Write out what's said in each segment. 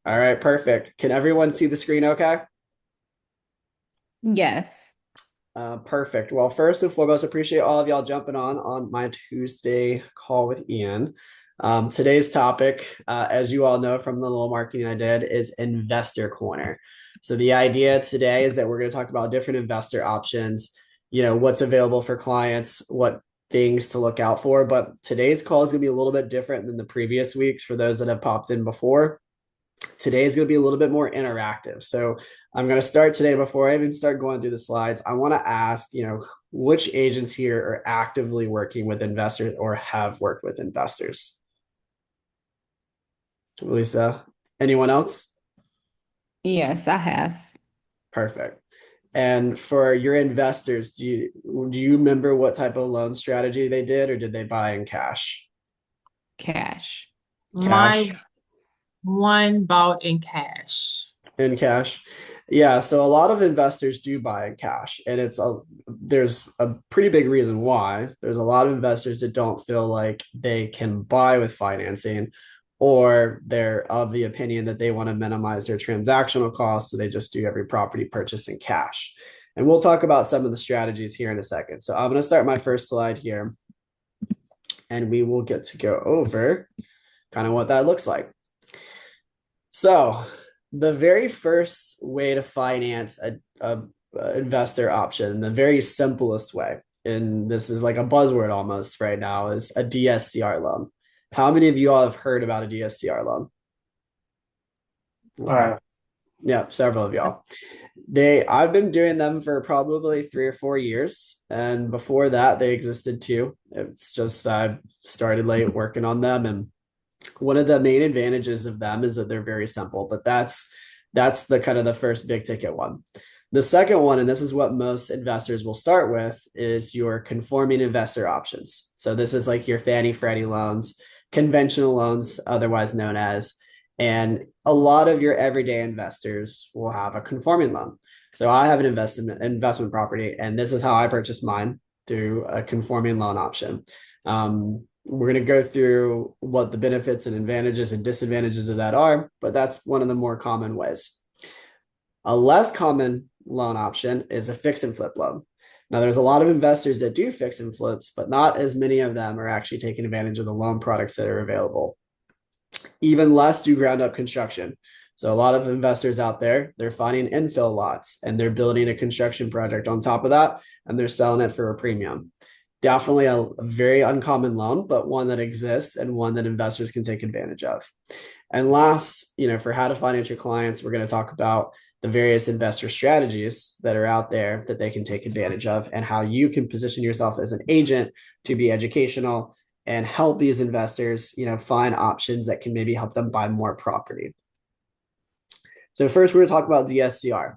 All right, perfect. Can everyone see the screen okay? Yes. Perfect. Well, first and foremost, appreciate all of y'all jumping on my Tuesday call with Ian. Today's topic, as you all know from the little marketing I did, is Investor Corner. So the idea today is that we're going to talk about different investor options, what's available for clients, what things to look out for. But today's call is going to be a little bit different than the previous weeks for those that have popped in before. Today is going to be a little bit more interactive. So I'm going to start today before I even start going through the slides. I want to ask, which agents here are actively working with investors or have worked with investors? Lisa, anyone else? Yes, I have. Perfect. And for your investors, do you remember what type of loan strategy they did, or did they buy in cash? Cash. Cash. My one bought in cash. In cash. Yeah, so a lot of investors do buy in cash, and there's a pretty big reason why. There's a lot of investors that don't feel like they can buy with financing, or they're of the opinion that they want to minimize their transactional costs, so they just do every property purchase in cash. And we'll talk about some of the strategies here in a second. So I'm going to start my first slide here, and we will get to go over kind of what that looks like. So, the very first way to finance a investor option, the very simplest way, and this is like a buzzword almost right now, is a DSCR loan. How many of you all have heard about a DSCR loan? Right. Yeah, several of y'all. I've been doing them for probably 3 or 4 years, and before that, they existed too. It's just I started late working on them, and one of the main advantages of them is that they're very simple, but that's the kind of the first big ticket one. The second one, and this is what most investors will start with, is your conforming investor options. So this is like your Fannie Freddie loans, conventional loans, otherwise known as, and a lot of your everyday investors will have a conforming loan. So I have an investment property, and this is how I purchased mine, through a conforming loan option. We're going to go through what the benefits and advantages and disadvantages of that are, but that's one of the more common ways. A less common loan option is a fix and flip loan. Now, there's a lot of investors that do fix and flips, but not as many of them are actually taking advantage of the loan products that are available. Even less do ground up construction. So a lot of investors out there, they're finding infill lots and they're building a construction project on top of that, and they're selling it for a premium. Definitely a very uncommon loan, but one that exists and one that investors can take advantage of. And last, for how to finance your clients, we're going to talk about the various investor strategies that are out there that they can take advantage of, and how you can position yourself as an agent to be educational and help these investors, find options that can maybe help them buy more property. So first, we're going to talk about DSCR.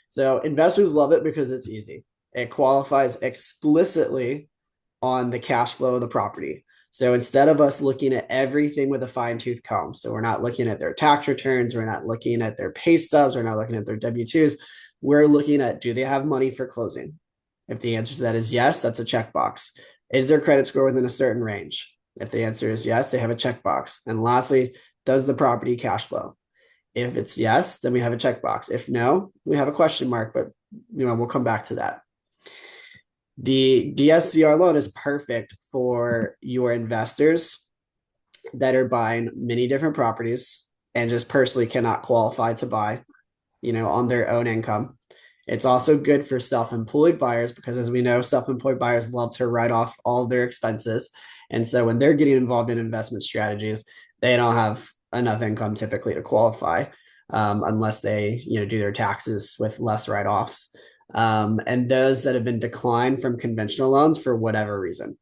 So investors love it because it's easy. It qualifies explicitly on the cash flow of the property. So instead of us looking at everything with a fine tooth comb, so we're not looking at their tax returns, we're not looking at their pay stubs, we're not looking at their W-2s, we're looking at, do they have money for closing? If the answer to that is yes, that's a checkbox. Is their credit score within a certain range? If the answer is yes, they have a checkbox. And lastly, does the property cash flow? If it's yes, then we have a checkbox. If no, we have a question mark, but we'll come back to that. The DSCR loan is perfect for your investors that are buying many different properties and just personally cannot qualify to buy, on their own income. It's also good for self-employed buyers because, as we know, self-employed buyers love to write off all of their expenses. And so when they're getting involved in investment strategies, they don't have enough income typically to qualify, unless they, do their taxes with less write-offs. And those that have been declined from conventional loans for whatever reason.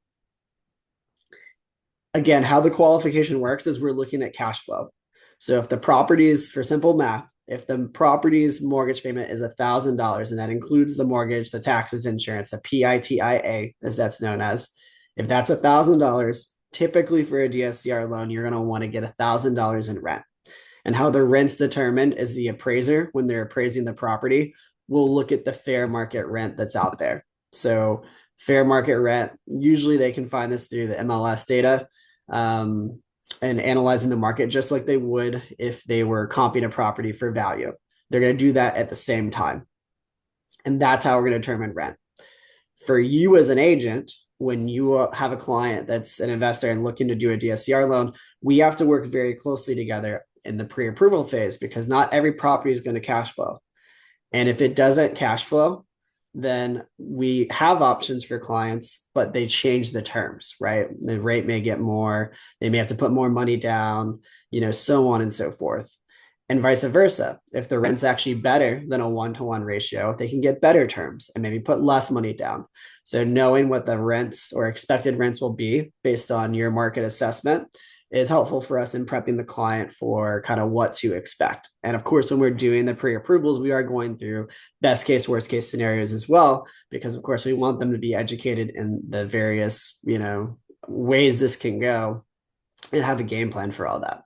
Again, how the qualification works is we're looking at cash flow. So if the properties, for simple math, if the property's mortgage payment is $1,000, and that includes the mortgage, the taxes, insurance, the PITIA, as that's known as, if that's $1,000, typically for a DSCR loan, you're going to want to get $1,000 in rent. And how the rent's determined is the appraiser, when they're appraising the property, will look at the fair market rent that's out there. So fair market rent, usually they can find this through the MLS data. and analyzing the market just like they would if they were comping a property for value. They're going to do that at the same time. And that's how we're going to determine rent. For you as an agent, when you have a client that's an investor and looking to do a DSCR loan, we have to work very closely together in the pre-approval phase because not every property is going to cash flow. And if it doesn't cash flow, then we have options for clients, but they change the terms, right? The rate may get more, they may have to put more money down, so on and so forth. And vice versa. If the rent's actually better than a 1-to-1 ratio, they can get better terms and maybe put less money down. So knowing what the rents or expected rents will be based on your market assessment is helpful for us in prepping the client for kind of what to expect. And of course, when we're doing the pre-approvals, we are going through best case, worst case scenarios as well, because of course we want them to be educated in the various, ways this can go and have a game plan for all that.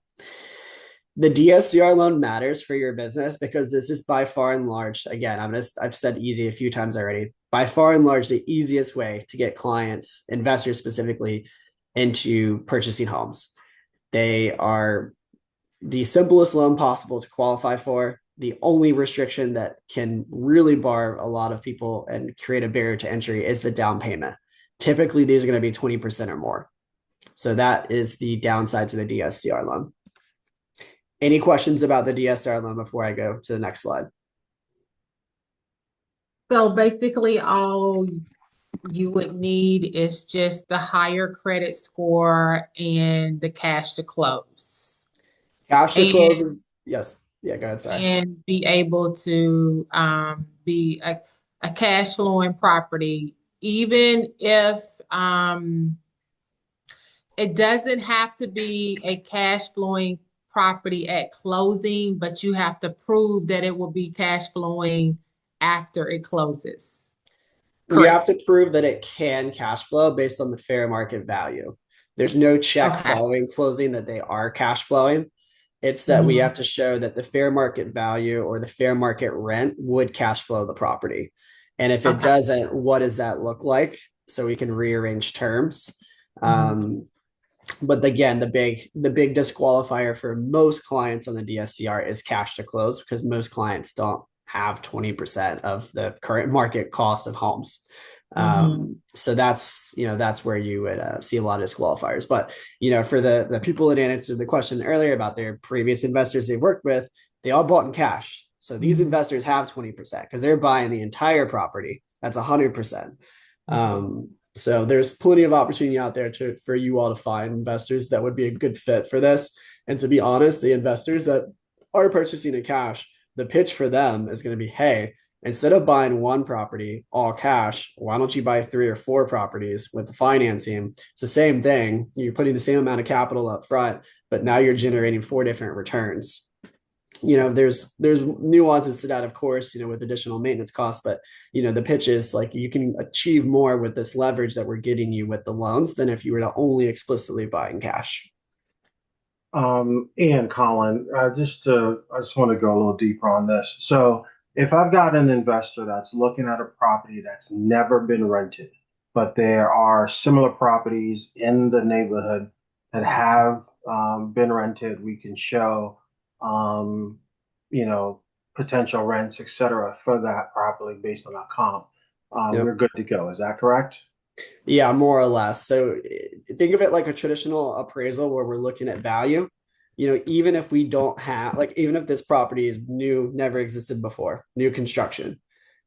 The DSCR loan matters for your business because this is by far and large, again, I've said easy a few times already, by far and large, the easiest way to get clients, investors specifically, into purchasing homes. They are the simplest loan possible to qualify for. The only restriction that can really bar a lot of people and create a barrier to entry is the down payment. Typically, these are going to be 20% or more. So that is the downside to the DSCR loan. Any questions about the DSCR loan before I go to the next slide? So basically, all you would need is just the higher credit score and the cash to close. Cash to close is, yes. Yeah, go ahead, sorry. And be able to be a cash flowing property, even if it doesn't have to be a cash flowing property at closing, but you have to prove that it will be cash flowing after it closes. We have to prove that it can cash flow based on the fair market value. There's no check following closing that they are cash flowing. It's that we have to show that the fair market value or the fair market rent would cash flow the property. And if it doesn't, what does that look like? So we can rearrange terms. But again, the big disqualifier for most clients on the DSCR is cash to close because most clients don't have 20% of the current market cost of homes. So that's where you would see a lot of disqualifiers. But for the people that answered the question earlier about their previous investors they've worked with, they all bought in cash. So these investors have 20% because they're buying the entire property. That's 100%. So there's plenty of opportunity out there for you all to find investors that would be a good fit for this. And to be honest, the investors that are purchasing in cash, the pitch for them is going to be, hey, instead of buying one property all cash, why don't you buy 3 or 4 properties with the financing? It's the same thing. You're putting the same amount of capital up front, but now you're generating 4 different returns. There's nuances to that, of course, with additional maintenance costs, but the pitch is like you can achieve more with this leverage that we're getting you with the loans than if you were to only explicitly buy in cash. And Colin, I just want to go a little deeper on this. So if I've got an investor that's looking at a property that's never been rented, but there are similar properties in the neighborhood that have been rented, we can show potential rents, et cetera, for that property based on our comp. We're good to go. Is that correct? Yeah, more or less. So think of it like a traditional appraisal where we're looking at value. Even if we don't have, even if this property is new, never existed before, new construction,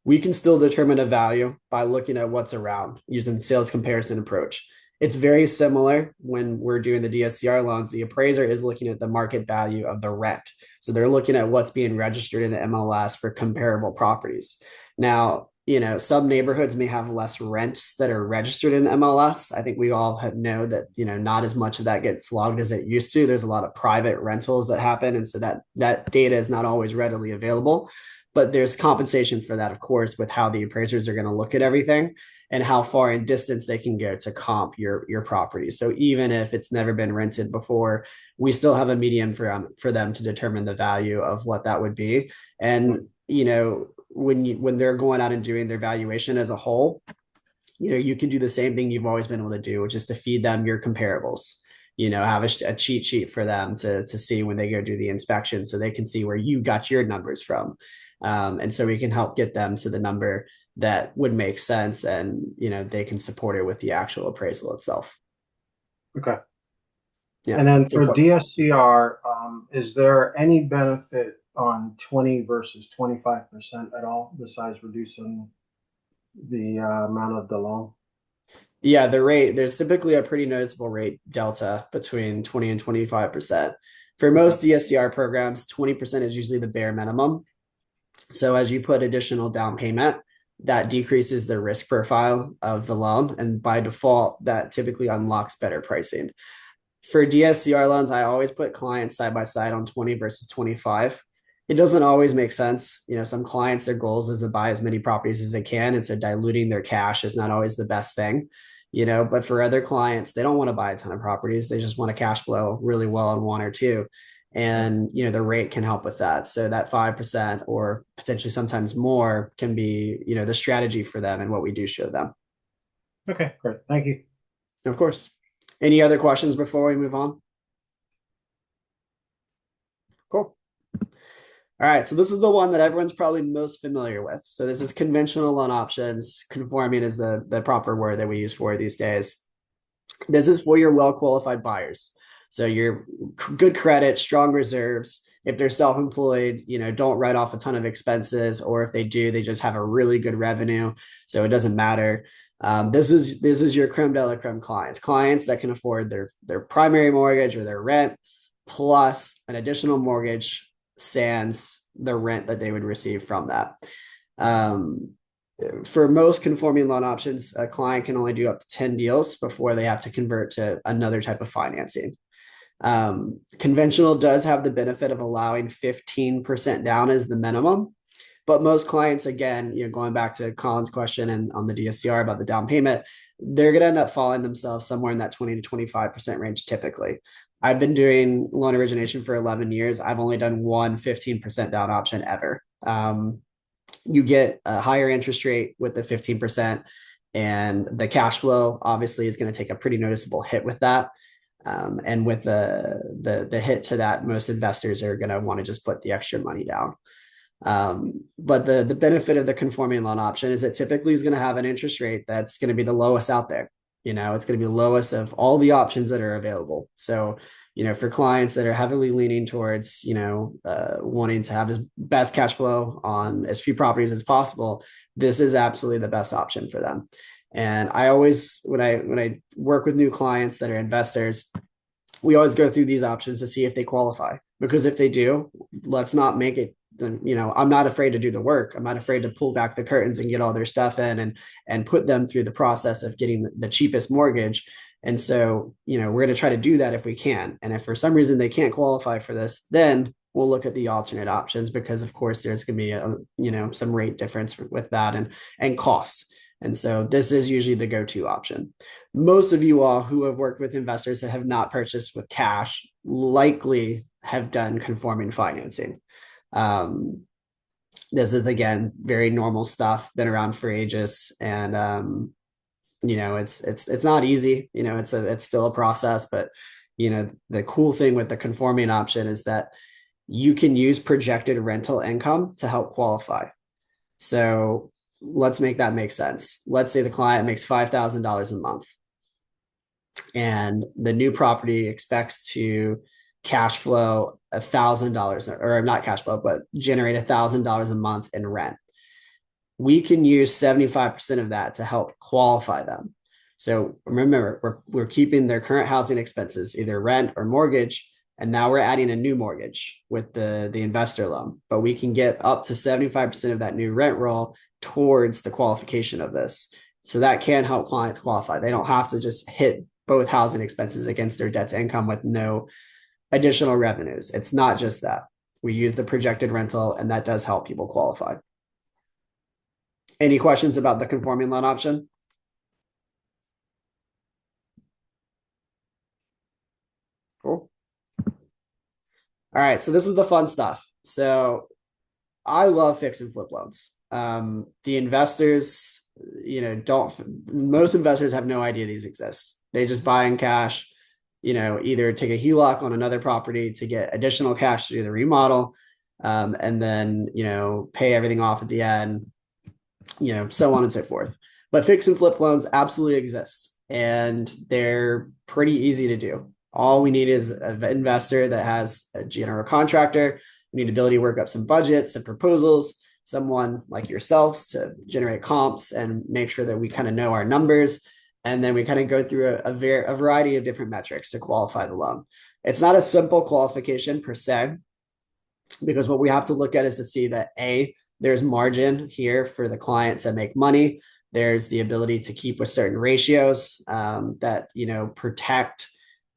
we can still determine a value by looking at what's around using sales comparison approach. It's very similar when we're doing the DSCR loans. The appraiser is looking at the market value of the rent. So they're looking at what's being registered in the MLS for comparable properties. Now, some neighborhoods may have less rents that are registered in MLS. I think we all know that, not as much of that gets logged as it used to. There's a lot of private rentals that happen. And so that data is not always readily available. But there's compensation for that, of course, with how the appraisers are going to look at everything and how far in distance they can go to comp your property. So even if it's never been rented before, we still have a median for them to determine the value of what that would be. And, when they're going out and doing their valuation as a whole, you can do the same thing you've always been able to do, which is to feed them your comparables. have a cheat sheet for them to see when they go do the inspection, so they can see where you got your numbers from. And so we can help get them to the number that would make sense, and they can support it with the actual appraisal itself. Okay. Yeah. And then for DSCR, is there any benefit on 20 versus 25% at all, besides reducing the amount of the loan? Yeah, the rate, there's typically a pretty noticeable rate delta between 20 and 25%. For most DSCR programs, 20% is usually the bare minimum. So as you put additional down payment, that decreases the risk profile of the loan. And by default, that typically unlocks better pricing. For DSCR loans, I always put clients side by side on 20 versus 25. It doesn't always make sense. Some clients, their goals is to buy as many properties as they can. And so diluting their cash is not always the best thing. But for other clients, they don't want to buy a ton of properties. They just want to cash flow really well on one or two. And, the rate can help with that. So that 5% or potentially sometimes more can be, the strategy for them and what we do show them. Okay, great. Thank you. Of course. Any other questions before we move on? Cool. All right, so this is the one that everyone's probably most familiar with. So this is conventional loan options. Conforming is the proper word that we use for it these days. This is for your well-qualified buyers. So your good credit, strong reserves. If they're self-employed, don't write off a ton of expenses, or if they do, they just have a really good revenue. So it doesn't matter. This is your creme de la creme clients that can afford their primary mortgage or their rent, plus an additional mortgage sans the rent that they would receive from that. For most conforming loan options, a client can only do up to 10 deals before they have to convert to another type of financing. Conventional does have the benefit of allowing 15% down as the minimum, but most clients, again, going back to Colin's question and on the DSCR about the down payment, they're going to end up falling themselves somewhere in that 20 to 25% range typically. I've been doing loan origination for 11 years. I've only done one 15% down option ever. You get a higher interest rate with the 15%, and the cash flow obviously is going to take a pretty noticeable hit with that. And with the hit to that, most investors are going to want to just put the extra money down. But the benefit of the conforming loan option is it typically is going to have an interest rate that's going to be the lowest out there. It's going to be the lowest of all the options that are available. So, for clients that are heavily leaning towards, wanting to have as best cash flow on as few properties as possible, this is absolutely the best option for them. And I always, when I work with new clients that are investors, we always go through these options to see if they qualify, because if they do, let's not make it, I'm not afraid to do the work. I'm not afraid to pull back the curtains and get all their stuff in and put them through the process of getting the cheapest mortgage. And so, we're going to try to do that if we can. And if for some reason they can't qualify for this, then we'll look at the alternate options, because of course there's going to be some rate difference with that and costs. And so this is usually the go-to option. Most of you all who have worked with investors that have not purchased with cash likely have done conforming financing. This is, again, very normal stuff, been around for ages. And, it's not easy, it's still a process, but, the cool thing with the conforming option is that you can use projected rental income to help qualify. So let's make that make sense. Let's say the client makes $5,000 a month and the new property expects to cash flow $1,000, or not cash flow, but generate $1,000 a month in rent. We can use 75% of that to help qualify them. So remember, we're keeping their current housing expenses, either rent or mortgage, and now we're adding a new mortgage with the investor loan. But we can get up to 75% of that new rent roll towards the qualification of this. So that can help clients qualify. They don't have to just hit both housing expenses against their debt to income with no additional revenues. It's not just that. We use the projected rental, and that does help people qualify. Any questions about the conforming loan option? Cool. All right, so this is the fun stuff. So I love fix and flip loans. The investors, most investors have no idea these exist. They just buy in cash. either take a HELOC on another property to get additional cash to do the remodel, and then, pay everything off at the end, so on and so forth. But fix and flip loans absolutely exist, and they're pretty easy to do. All we need is an investor that has a general contractor. We need ability to work up some budgets and proposals, someone like yourselves to generate comps and make sure that we kind of know our numbers. And then we kind of go through a variety of different metrics to qualify the loan. It's not a simple qualification per se, because what we have to look at is to see that there's margin here for the client to make money. There's the ability to keep with certain ratios that protect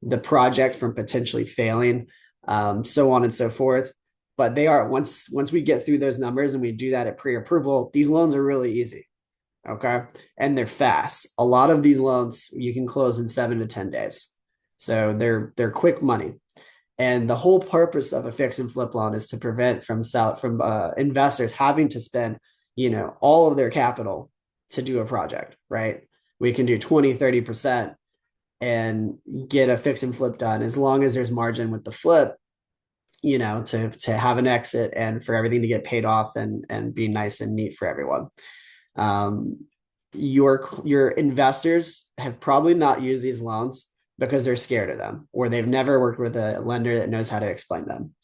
the project from potentially failing, so on and so forth. But they are, once we get through those numbers and we do that at pre-approval, these loans are really easy. Okay. And they're fast. A lot of these loans you can close in 7 to 10 days. So they're quick money. And the whole purpose of a fix and flip loan is to prevent from investors having to spend, all of their capital to do a project, right? We can do 20, 30% and get a fix and flip done as long as there's margin with the flip, to have an exit and for everything to get paid off and be nice and neat for everyone. Your investors have probably not used these loans because they're scared of them, or they've never worked with a lender that knows how to explain them.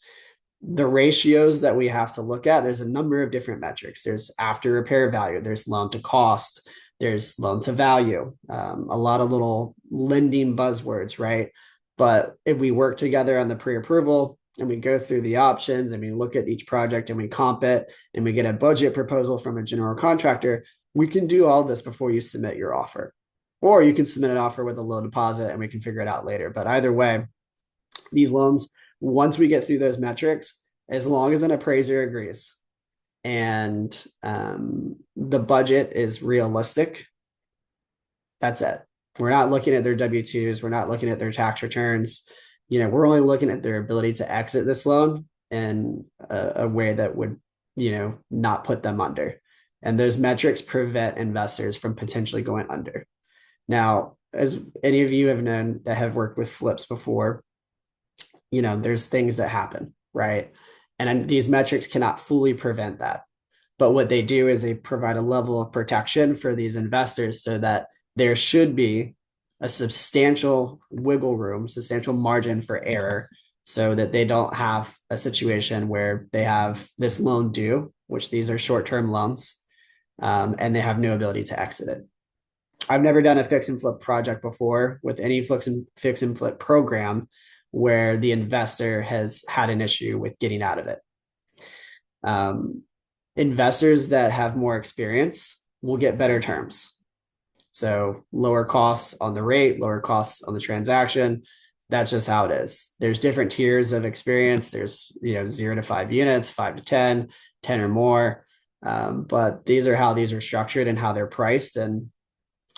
The ratios that we have to look at, there's a number of different metrics. There's after repair value, there's loan to cost, there's loan to value, a lot of little lending buzzwords, right? But if we work together on the pre-approval and we go through the options and we look at each project and we comp it and we get a budget proposal from a general contractor, we can do all this before you submit your offer. Or you can submit an offer with a low deposit and we can figure it out later. But either way, these loans, once we get through those metrics, as long as an appraiser agrees and the budget is realistic, that's it. We're not looking at their W-2s. We're not looking at their tax returns. We're only looking at their ability to exit this loan in a way that would, not put them under. And those metrics prevent investors from potentially going under. Now, as any of you have known that have worked with flips before, there's things that happen, right? And these metrics cannot fully prevent that. But what they do is they provide a level of protection for these investors so that there should be a substantial wiggle room, substantial margin for error, so that they don't have a situation where they have this loan due, which these are short-term loans, and they have no ability to exit it. I've never done a fix and flip project before with any fix and flip program where the investor has had an issue with getting out of it. Investors that have more experience will get better terms. So lower costs on the rate, lower costs on the transaction. That's just how it is. There's different tiers of experience. There's 0 to 5 units, 5 to 10, 10 or more. But these are how these are structured and how they're priced, and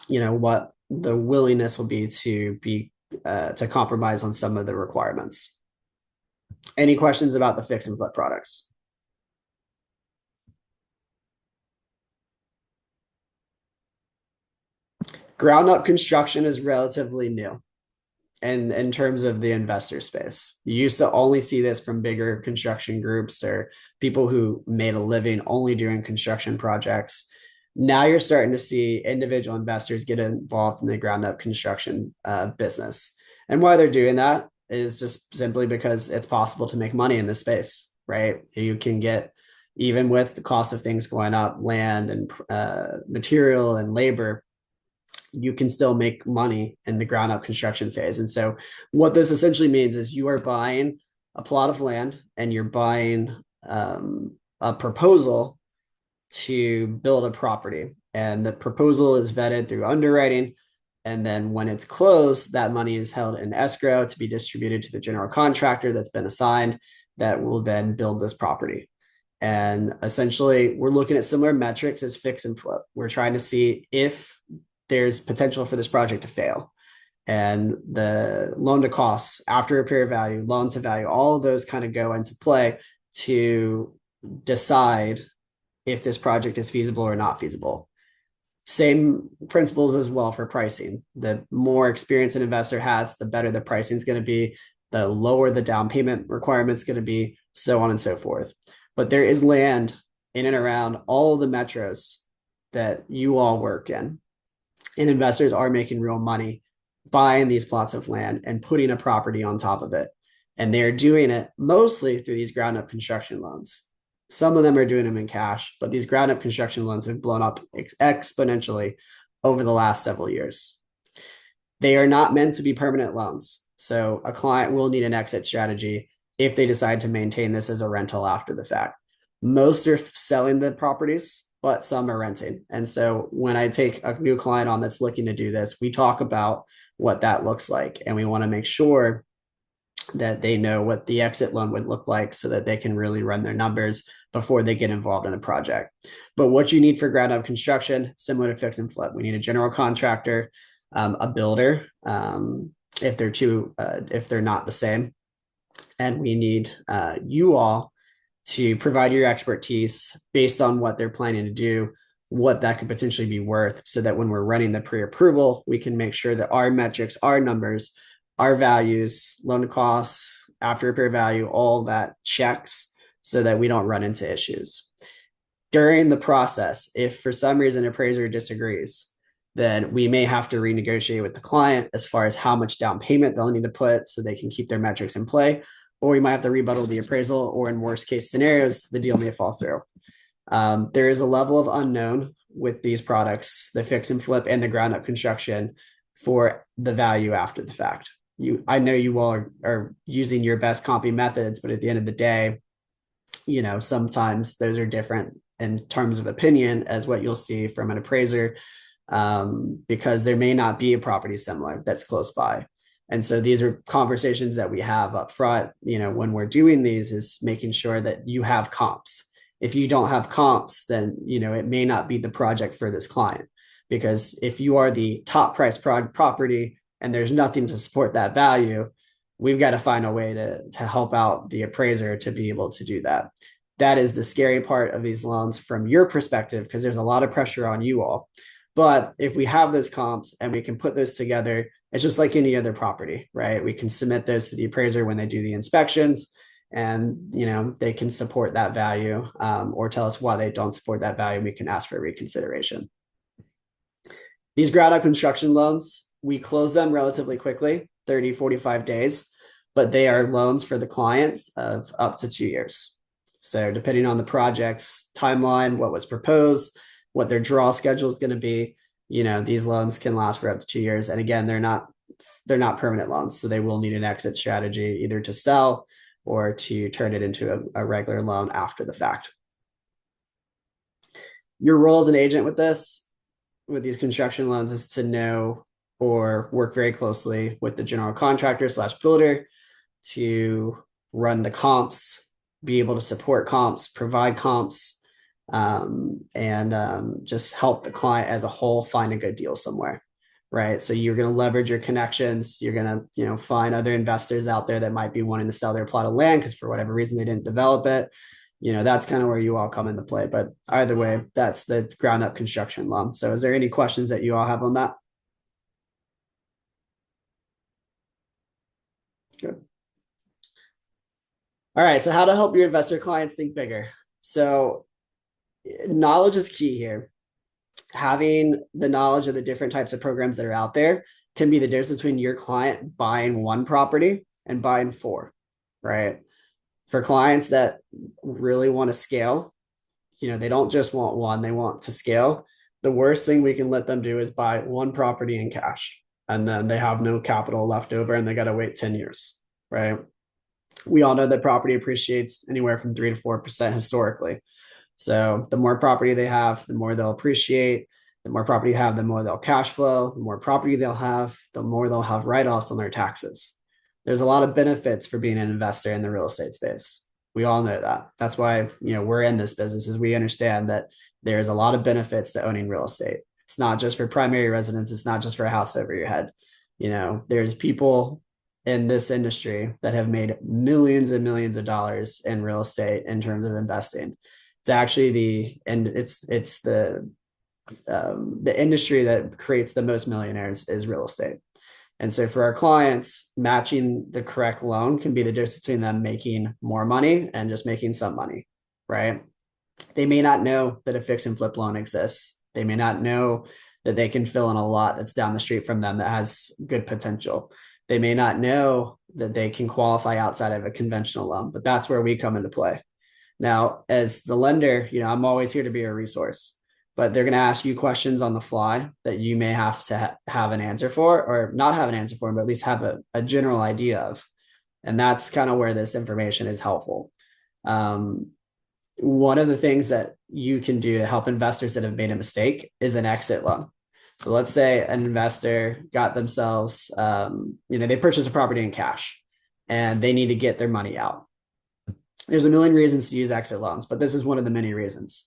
what the willingness will be to compromise on some of the requirements. Any questions about the fix and flip products? Ground up construction is relatively new. And in terms of the investor space, you used to only see this from bigger construction groups or people who made a living only doing construction projects. Now you're starting to see individual investors get involved in the ground up construction business. And why they're doing that is just simply because it's possible to make money in this space, right? You can get, even with the cost of things going up, land and material and labor, you can still make money in the ground up construction phase. And so what this essentially means is you are buying a plot of land and you're buying a proposal to build a property. And the proposal is vetted through underwriting. And then when it's closed, that money is held in escrow to be distributed to the general contractor that's been assigned that will then build this property. And essentially, we're looking at similar metrics as fix and flip. We're trying to see if there's potential for this project to fail. And the loan to costs, after repair value, loan to value, all of those kind of go into play to decide if this project is feasible or not feasible. Same principles as well for pricing. The more experience an investor has, the better the pricing is going to be, the lower the down payment requirement is going to be, so on and so forth. But there is land in and around all of the metros that you all work in. And investors are making real money buying these plots of land and putting a property on top of it. And they're doing it mostly through these ground up construction loans. Some of them are doing them in cash, but these ground up construction loans have blown up exponentially over the last several years. They are not meant to be permanent loans. So a client will need an exit strategy if they decide to maintain this as a rental after the fact. Most are selling the properties, but some are renting. And so when I take a new client on that's looking to do this, we talk about what that looks like. And we want to make sure that they know what the exit loan would look like so that they can really run their numbers before they get involved in a project. But what you need for ground up construction, similar to fix and flip, we need a general contractor, a builder, if they're not the same. And we need you all to provide your expertise based on what they're planning to do, what that could potentially be worth, so that when we're running the pre-approval, we can make sure that our metrics, our numbers, our values, loan costs, after repair value, all that checks so that we don't run into issues. During the process, if for some reason appraiser disagrees, then we may have to renegotiate with the client as far as how much down payment they'll need to put so they can keep their metrics in play, or we might have to rebuttal the appraisal, or in worst case scenarios, the deal may fall through. There is a level of unknown with these products, the fix and flip and the ground up construction, for the value after the fact. I know you all are using your best comping methods, but at the end of the day, sometimes those are different in terms of opinion as what you'll see from an appraiser, because there may not be a property similar that's close by. And so these are conversations that we have up front, when we're doing these, is making sure that you have comps. If you don't have comps, then, it may not be the project for this client, because if you are the top price property and there's nothing to support that value, we've got to find a way to help out the appraiser to be able to do that. That is the scary part of these loans from your perspective, because there's a lot of pressure on you all. But if we have those comps and we can put those together, it's just like any other property, right? We can submit those to the appraiser when they do the inspections, and they can support that value, or tell us why they don't support that value. We can ask for reconsideration. These ground up construction loans, we close them relatively quickly, 30, 45 days, but they are loans for the clients of up to 2 years. So depending on the project's timeline, what was proposed, what their draw schedule is going to be, these loans can last for up to 2 years. And again, they're not permanent loans. So they will need an exit strategy, either to sell or to turn it into a regular loan after the fact. Your role as an agent with these construction loans, is to know or work very closely with the general contractor / builder to run the comps, be able to support comps, provide comps, and just help the client as a whole find a good deal somewhere, right? So you're going to leverage your connections. You're going to, find other investors out there that might be wanting to sell their plot of land because for whatever reason they didn't develop it. That's kind of where you all come into play. But either way, that's the ground up construction loan. So is there any questions that you all have on that? Good. All right. So how to help your investor clients think bigger. So knowledge is key here. Having the knowledge of the different types of programs that are out there can be the difference between your client buying one property and buying 4, right? For clients that really want to scale, they don't just want one, they want to scale. The worst thing we can let them do is buy one property in cash, and then they have no capital left over and they got to wait 10 years, right? We all know that property appreciates anywhere from 3 to 4% historically. So the more property they have, the more they'll appreciate. The more property they have, the more they'll cash flow. The more property they'll have, the more they'll have write-offs on their taxes. There's a lot of benefits for being an investor in the real estate space. We all know that. That's why, we're in this business, is we understand that there's a lot of benefits to owning real estate. It's not just for primary residence. It's not just for a house over your head. There's people in this industry that have made millions and millions of dollars in real estate in terms of investing. It's actually it's the the industry that creates the most millionaires is real estate. And so for our clients, matching the correct loan can be the difference between them making more money and just making some money, right? They may not know that a fix and flip loan exists. They may not know that they can fill in a lot that's down the street from them that has good potential. They may not know that they can qualify outside of a conventional loan, but that's where we come into play. Now, as the lender, I'm always here to be a resource, but they're going to ask you questions on the fly that you may have to have an answer for, or not have an answer for, but at least have a general idea of. And that's kind of where this information is helpful. One of the things that you can do to help investors that have made a mistake is an exit loan. So let's say an investor got themselves, they purchased a property in cash and they need to get their money out. There's a million reasons to use exit loans, but this is one of the many reasons.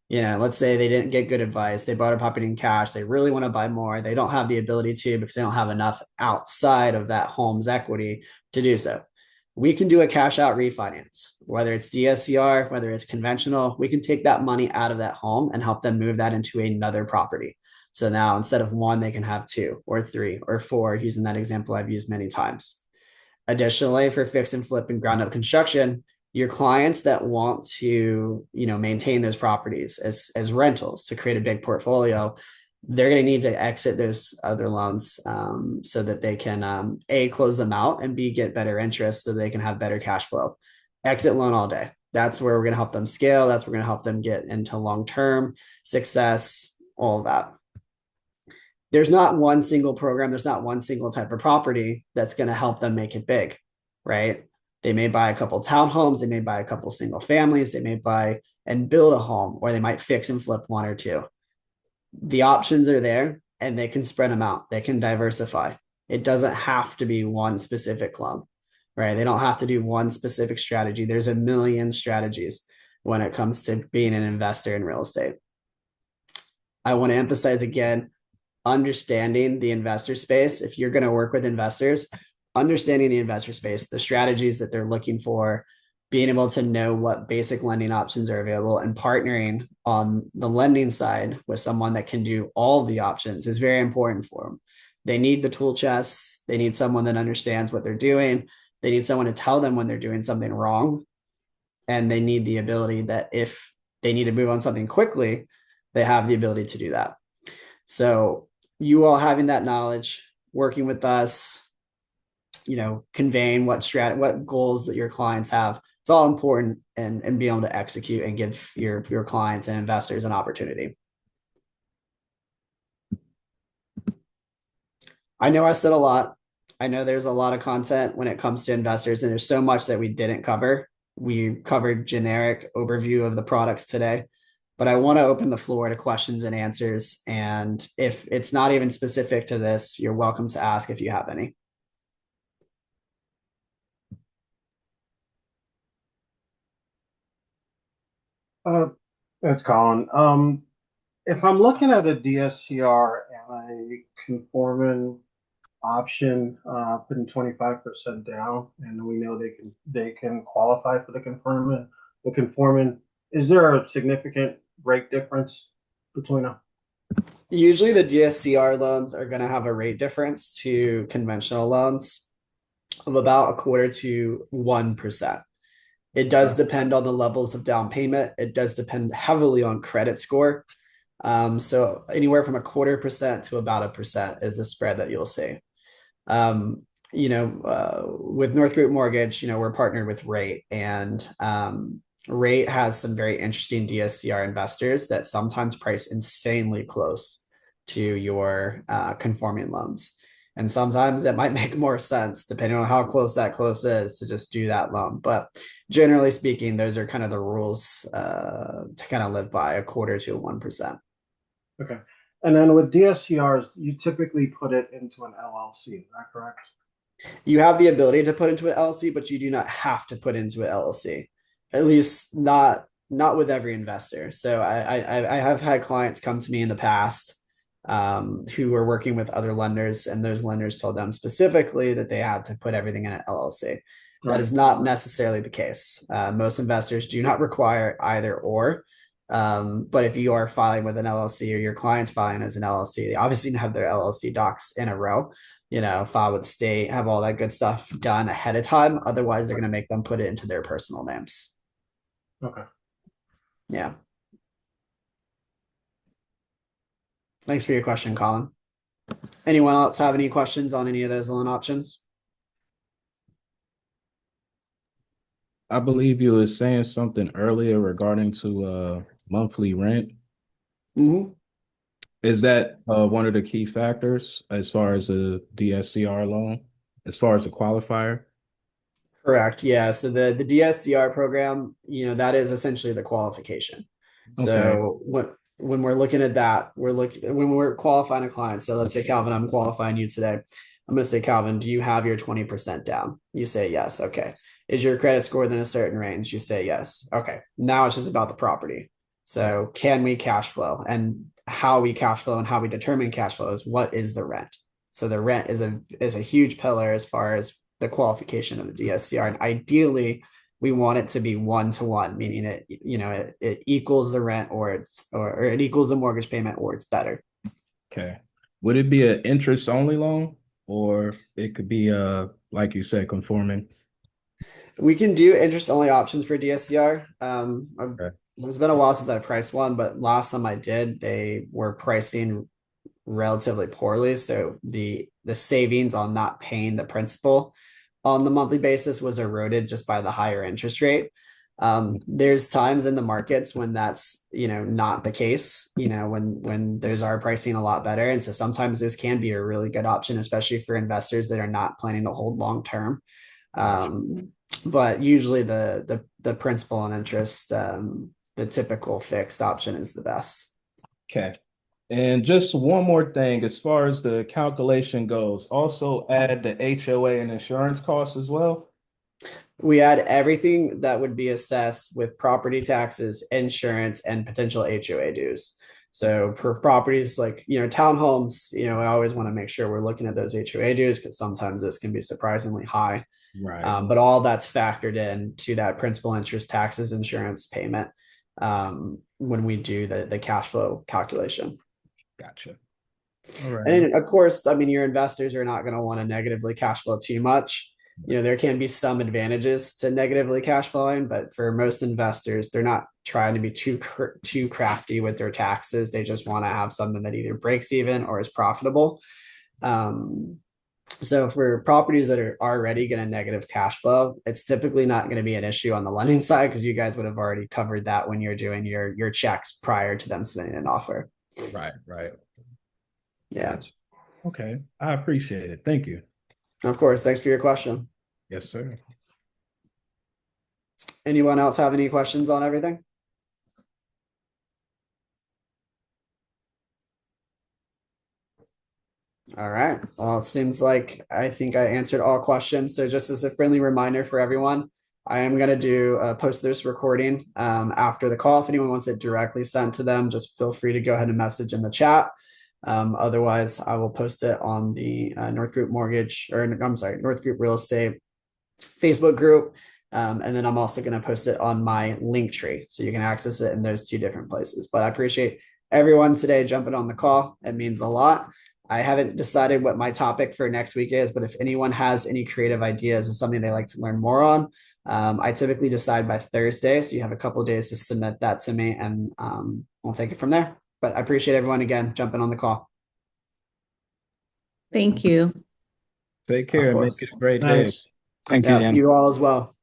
Let's say they didn't get good advice. They bought a property in cash. They really want to buy more. They don't have the ability to because they don't have enough outside of that home's equity to do so. We can do a cash out refinance, whether it's DSCR, whether it's conventional. We can take that money out of that home and help them move that into another property. So now instead of one, they can have two or three or four, using that example I've used many times. Additionally, for fix and flip and ground up construction, your clients that want to, maintain those properties as rentals to create a big portfolio, they're going to need to exit those other loans so that they can A, close them out, and B, get better interest so they can have better cash flow. Exit loan all day. That's where we're going to help them scale. That's where we're going to help them get into long-term success, all of that. There's not one single program. There's not one single type of property that's going to help them make it big, right? They may buy a couple townhomes. They may buy a couple single families. They may buy and build a home, or they might fix and flip one or two. The options are there and they can spread them out. They can diversify. It doesn't have to be one specific loan, right? They don't have to do one specific strategy. There's a million strategies when it comes to being an investor in real estate. I want to emphasize again, understanding the investor space. If you're going to work with investors, understanding the investor space, the strategies that they're looking for, being able to know what basic lending options are available, and partnering on the lending side with someone that can do all the options is very important for them. They need the tool chest. They need someone that understands what they're doing. They need someone to tell them when they're doing something wrong. And they need the ability that if they need to move on something quickly, they have the ability to do that. So you all having that knowledge, working with us, conveying what goals that your clients have, it's all important, and being able to execute and give your clients and investors an opportunity. I know I said a lot. I know there's a lot of content when it comes to investors, and there's so much that we didn't cover. We covered generic overview of the products today, but I want to open the floor to questions and answers. And if it's not even specific to this, you're welcome to ask if you have any. That's Colin. If I'm looking at a DSCR and a conforming option, putting 25% down, and we know they can qualify for the conforming, is there a significant rate difference between them? Usually the DSCR loans are going to have a rate difference to conventional loans of about 0.25% to 1%. It does depend on the levels of down payment. It does depend heavily on credit score. So anywhere from 0.25% to about 1% is the spread that you'll see. With North Group Mortgage, we're partnered with Rate, and Rate has some very interesting DSCR investors that sometimes price insanely close to your conforming loans. And sometimes it might make more sense, depending on how close that close is, to just do that loan. But generally speaking, those are kind of the rules to kind of live by, 0.25% to 1%. Okay. And then with DSCRs, you typically put it into an LLC, is that correct? You have the ability to put into an LLC, but you do not have to put into an LLC. At least not with every investor. So I have had clients come to me in the past who were working with other lenders, and those lenders told them specifically that they had to put everything in an LLC. Right. That is not necessarily the case. Most investors do not require either or. But if you are filing with an LLC or your client's filing as an LLC, they obviously have their LLC docs in a row, file with the state, have all that good stuff done ahead of time. Otherwise, they're going to make them put it into their personal names. Okay. Yeah. Thanks for your question, Colin. Anyone else have any questions on any of those loan options? I believe you were saying something earlier regarding to monthly rent. Mm-hmm. Is that one of the key factors as far as a DSCR loan, as far as a qualifier? Correct. Yeah. So the DSCR program, that is essentially the qualification. Okay. So when we're looking at that, when we're qualifying a client. So let's say, Calvin, I'm qualifying you today. I'm going to say, Calvin, do you have your 20% down? You say yes. Okay. Is your credit score within a certain range? You say yes. Okay. Now it's just about the property. So can we cash flow? And how we cash flow and how we determine cash flow is what is the rent. So the rent is a huge pillar as far as the qualification of the DSCR. And ideally, we want it to be 1-to-1, meaning it equals the rent or it equals the mortgage payment or it's better. Okay. Would it be an interest only loan, or it could be like you said, conforming? We can do interest only options for DSCR. Okay. It's been a while since I priced one, but last time I did, they were pricing relatively poorly. So the savings on not paying the principal on the monthly basis was eroded just by the higher interest rate. There's times in the markets when that's not the case, when there's our pricing a lot better. And so sometimes this can be a really good option, especially for investors that are not planning to hold long term. But usually the principal and interest, the typical fixed option is the best. Okay. And just one more thing, as far as the calculation goes, also add the HOA and insurance costs as well. We add everything that would be assessed with property taxes, insurance, and potential HOA dues. So for properties like, townhomes, I always want to make sure we're looking at those HOA dues because sometimes this can be surprisingly high. Right. But all that's factored in to that principal, interest, taxes, insurance payment when we do the cash flow calculation. Gotcha. All right. And then, of course, your investors are not going to want to negatively cash flow too much. There can be some advantages to negatively cash flowing, but for most investors, they're not trying to be too crafty with their taxes. They just want to have something that either breaks even or is profitable. So for properties that are already going to negative cash flow, it's typically not going to be an issue on the lending side because you guys would have already covered that when you're doing your checks prior to them submitting an offer. Right. Yeah. Okay. I appreciate it. Thank you. Of course. Thanks for your question. Yes, sir. Anyone else have any questions on everything? All right. Well, it seems like I think I answered all questions. So just as a friendly reminder for everyone, I am going to post this recording after the call. If anyone wants it directly sent to them, just feel free to go ahead and message in the chat. Otherwise, I will post it on the North Group Real Estate Facebook group. And then I'm also going to post it on my link tree. So you can access it in those two different places. But I appreciate everyone today jumping on the call. It means a lot. I haven't decided what my topic for next week is, but if anyone has any creative ideas or something they like to learn more on, I typically decide by Thursday. So you have a couple of days to submit that to me and we'll take it from there. But I appreciate everyone again jumping on the call. Thank you. Take care. Make it a great day. Thanks. Thank you, Yeah, Ian. you all as well.